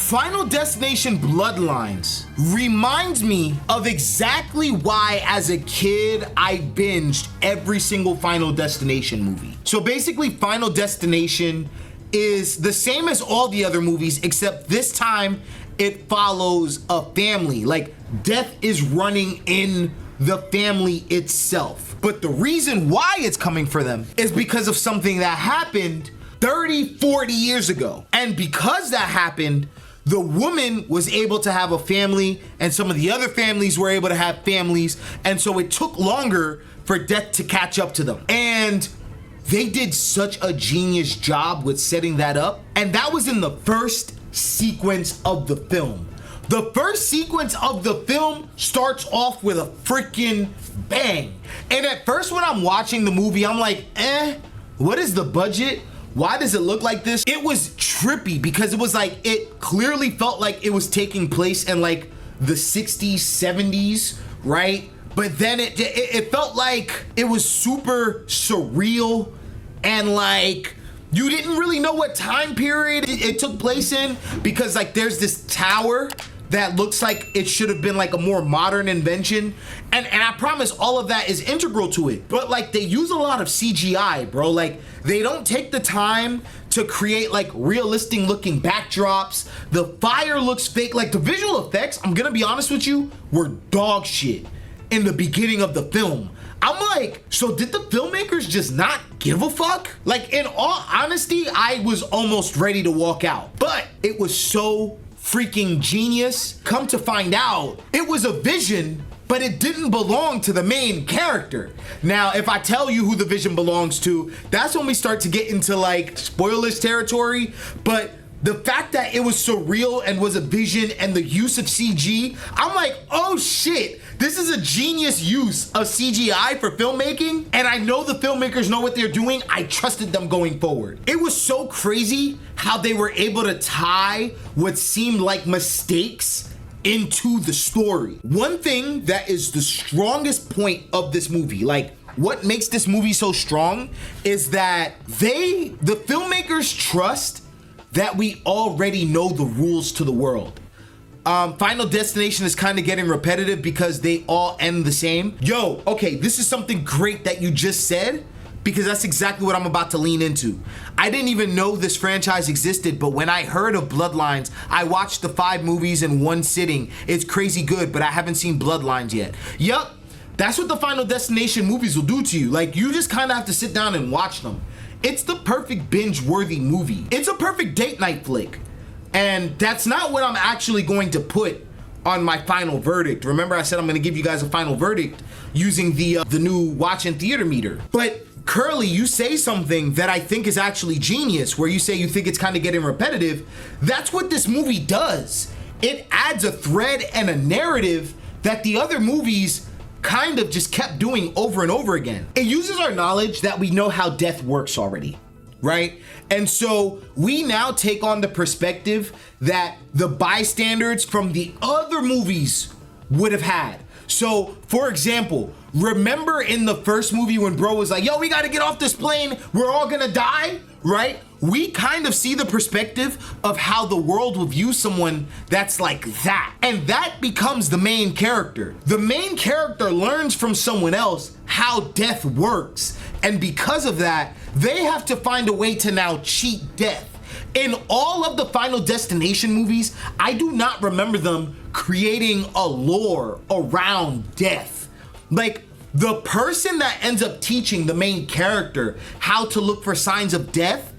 Final Destination Bloodlines reminds me of exactly why as a kid I binged every single Final Destination movie. So basically Final Destination is the same as all the other movies, except this time it follows a family. Like, death is running in the family itself. But the reason why it's coming for them is because of something that happened 30, 40 years ago. And because that happened, the woman was able to have a family, and some of the other families were able to have families, and so it took longer for death to catch up to them. And they did such a genius job with setting that up, and that was in the first sequence of the film. The first sequence of the film starts off with a freaking bang. And at first when I'm watching the movie, I'm like, what is the budget? Why does it look like this? It was trippy because it was like, it clearly felt like it was taking place in like the 60s, 70s, right? But then it felt like it was super surreal, and like you didn't really know what time period it took place in, because like there's this tower that looks like it should have been like a more modern invention, and I promise all of that is integral to it, but like they use a lot of CGI, bro. Like they don't take the time to create like realistic looking backdrops. The fire looks fake. Like the visual effects, I'm gonna be honest with you, were dog shit in the beginning of the film. I'm like, so did the filmmakers just not give a fuck? Like, in all honesty, I was almost ready to walk out, but it was so freaking genius. Come to find out, it was a vision, but it didn't belong to the main character. Now, if I tell you who the vision belongs to, that's when we start to get into like spoilers territory, but the fact that it was surreal and was a vision and the use of CG, I'm like, oh shit, this is a genius use of CGI for filmmaking, and I know the filmmakers know what they're doing. I trusted them going forward. It was so crazy how they were able to tie what seemed like mistakes into the story. One thing that is the strongest point of this movie, like what makes this movie so strong, is that the filmmakers trust that we already know the rules to the world. Final Destination is kind of getting repetitive because they all end the same. Yo, okay, this is something great that you just said, because that's exactly what I'm about to lean into. I didn't even know this franchise existed, but when I heard of Bloodlines, I watched the 5 movies in one sitting. It's crazy good, but I haven't seen Bloodlines yet. Yup, that's what the Final Destination movies will do to you. Like, you just kind of have to sit down and watch them. It's the perfect binge-worthy movie. It's a perfect date night flick. And that's not what I'm actually going to put on my final verdict. Remember, I said I'm gonna give you guys a final verdict using the new watch and theater meter. But Curly, you say something that I think is actually genius, where you say you think it's kind of getting repetitive. That's what this movie does. It adds a thread and a narrative that the other movies kind of just kept doing over and over again. It uses our knowledge that we know how death works already, right? And so we now take on the perspective that the bystanders from the other movies would have had. So, for example, remember in the first movie when bro was like, yo, we gotta get off this plane, we're all gonna die, right? We kind of see the perspective of how the world will view someone that's like that. And that becomes the main character. The main character learns from someone else how death works. And because of that, they have to find a way to now cheat death. In all of the Final Destination movies, I do not remember them creating a lore around death. Like, the person that ends up teaching the main character how to look for signs of death,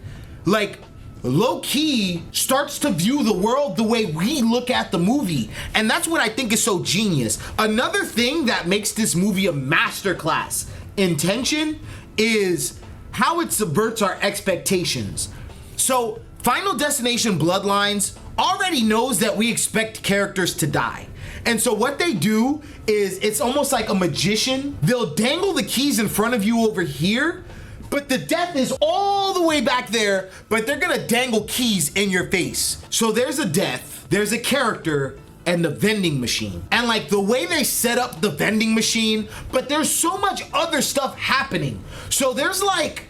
like, low-key starts to view the world the way we look at the movie. And that's what I think is so genius. Another thing that makes this movie a masterclass in tension is how it subverts our expectations. So, Final Destination Bloodlines already knows that we expect characters to die. And so what they do is, it's almost like a magician. They'll dangle the keys in front of you over here, but the death is all the way back there, but they're gonna dangle keys in your face. So there's a death, there's a character, and the vending machine. And like the way they set up the vending machine, but there's so much other stuff happening. So there's like,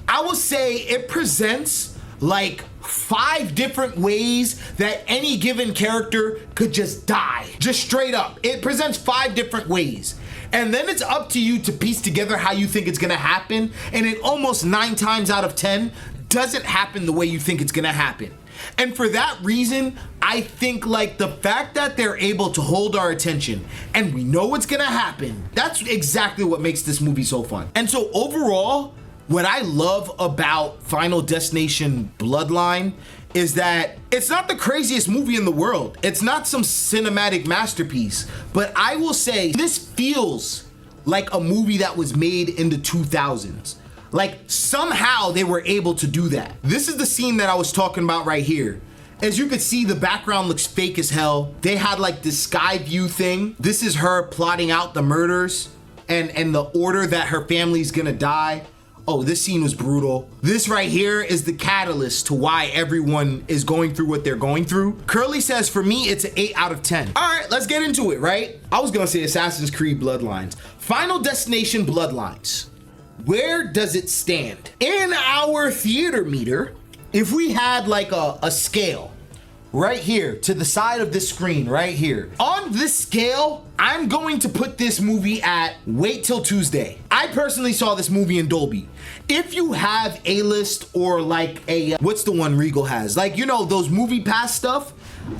I will say it presents like 5 different ways that any given character could just die. Just straight up. It presents 5 different ways. And then it's up to you to piece together how you think it's gonna happen. And it almost 9 times out of 10 doesn't happen the way you think it's gonna happen. And for that reason, I think like the fact that they're able to hold our attention and we know what's gonna happen, that's exactly what makes this movie so fun. And so overall, what I love about Final Destination Bloodline is that it's not the craziest movie in the world. It's not some cinematic masterpiece, but I will say this feels like a movie that was made in the 2000s. Like somehow they were able to do that. This is the scene that I was talking about right here. As you can see, the background looks fake as hell. They had like this sky view thing. This is her plotting out the murders and the order that her family's gonna die. Oh, this scene was brutal. This right here is the catalyst to why everyone is going through what they're going through. Curly says, for me, it's an 8 out of 10. All right, let's get into it, right? I was gonna say Assassin's Creed Bloodlines. Final Destination Bloodlines. Where does it stand? In our theater meter, if we had like a scale right here to the side of this screen right here, on this scale, I'm going to put this movie at wait till Tuesday. I personally saw this movie in Dolby. If you have A-list or like a, what's the one Regal has? Like, you know, those movie pass stuff,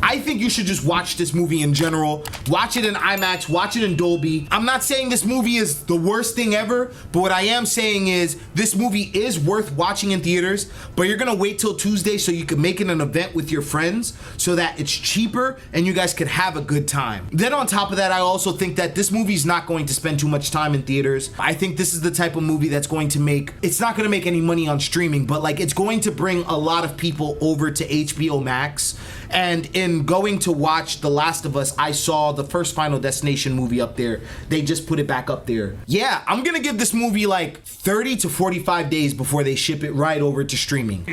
I think you should just watch this movie in general. Watch it in IMAX, watch it in Dolby. I'm not saying this movie is the worst thing ever, but what I am saying is this movie is worth watching in theaters, but you're gonna wait till Tuesday so you can make it an event with your friends so that it's cheaper and you guys could have a good time. Then on top of that, I also think that this movie's not going to spend too much time in theaters. I think this is the type of movie that's going to make, it's not gonna make any money on streaming, but like it's going to bring a lot of people over to HBO Max. And in going to watch The Last of Us, I saw the first Final Destination movie up there. They just put it back up there. Yeah, I'm gonna give this movie like 30 to 45 days before they ship it right over to streaming.